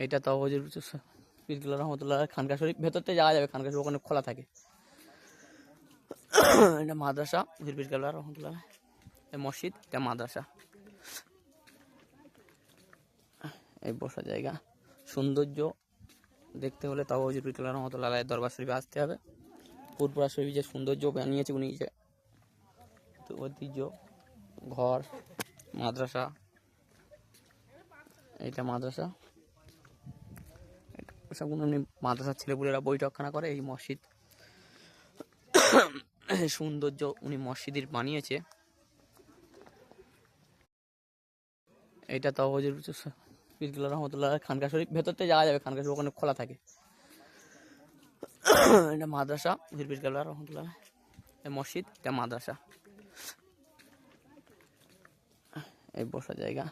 এটা তওবাজুর পীরকেবলা রহমতুল্লাহ খানকা শরীফ, ভেতর থেকে যাওয়া যাবে, খানকা শরীফ ওখানে খোলা থাকে। এটা মাদ্রাসা পীরকেবলা রহমতুল্লাহ, মসজিদ, এটা মাদ্রাসা। এই বসার জায়গা, সৌন্দর্য দেখতে হলে তওবাজুর পীরকেবলা রহমতুল্লাহ দরবার শরীফে আসতে হবে। পুরপুরা শরীফ যে সৌন্দর্য বানিয়েছে উনি, যে ঐতিহ্য, ঘর, মাদ্রাসা, এটা মাদ্রাসা। সবগুলো উনি মাদ্রাসার ছেলেপুলেরা বৈঠকখানা করে। এই মসজিদ সৌন্দর্য উনি মসজিদের বানিয়েছে। এটা তওবাজুর পীরকেবলা রহমতুল্লাহ খানকা শরীফ, ভেতর থেকে যাওয়া যাবে, খানকা শরীফ ওখানে খোলা থাকে। এটা মাদ্রাসা পীরকেবলা রহমতুল্লাহ, মসজিদ, এটা মাদ্রাসা। এই বসার জায়গা,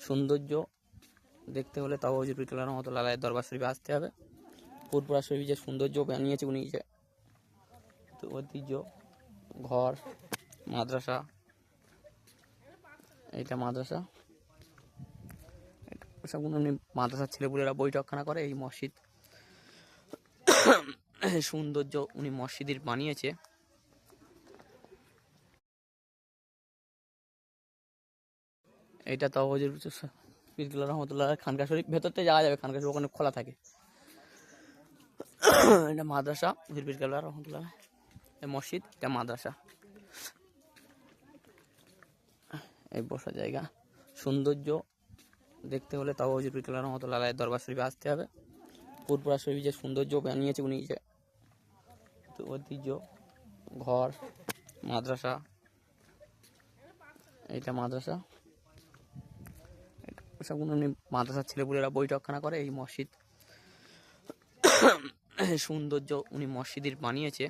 সৌন্দর্য দেখতে হলে তওবাজুর পীরকেবলা রহমতুল্লাহ দরবার শরীফে আসতে হবে। পুরপুরা শরীফ যে সৌন্দর্য বানিয়েছে উনি, যে ঐতিহ্য, ঘর, মাদ্রাসা, এটা মাদ্রাসা। সবগুলো উনি মাদ্রাসার ছেলেপুলেরা বৈঠকখানা করে। এই মসজিদ সৌন্দর্য উনি মসজিদের বানিয়েছে। এটা তওবাজুর পীরকেবলা রহমতুল্লাহ খানকা শরীফ, ভেতর থেকে যাওয়া যাবে, খানকা শরীফ ওখানে খোলা থাকে। এটা মাদ্রাসা পীরকেবলা রহমতুল্লাহ, মসজিদ, এটা মাদ্রাসা। এই বসার জায়গা, সৌন্দর্য দেখতে হলে তওবাজুর পীরকেবলা রহমতুল্লাহ দরবার শরীফে আসতে হবে। পুরপুরা শরীফ যে সৌন্দর্য বানিয়েছে উনি, যে ঐতিহ্য, ঘর, মাদ্রাসা, এটা মাদ্রাসা। সবগুলো উনি মাদ্রাসার ছেলেপুলেরা বৈঠকখানা করে। এই মসজিদ এটা তওবাজুর পীরকেবলা রহমতুল্লাহ খানকা শরীফ, ভেতর থেকে যাওয়া যাবে, খানকা শরীফ ওখানে খোলা থাকে। এটা মাদ্রাসা পীরকেবলা রহমতুল্লাহ, মসজিদ, এটা মাদ্রাসা। এই বসার জায়গা, সৌন্দর্য দেখতে হলে তওবাজুর পীরকেবলা রহমতুল্লাহ দরবার শরীফে আসতে হবে। পুরপুরা শরীফ যে সৌন্দর্য বানিয়েছে উনি, যে ঐতিহ্য, ঘর, মাদ্রাসা, এটা মাদ্রাসা। সবগুলো উনি মাদ্রাসার ছেলেপুলেরা বৈঠকখানা করে। এই মসজিদ সৌন্দর্য উনি মসজিদের বানিয়েছে।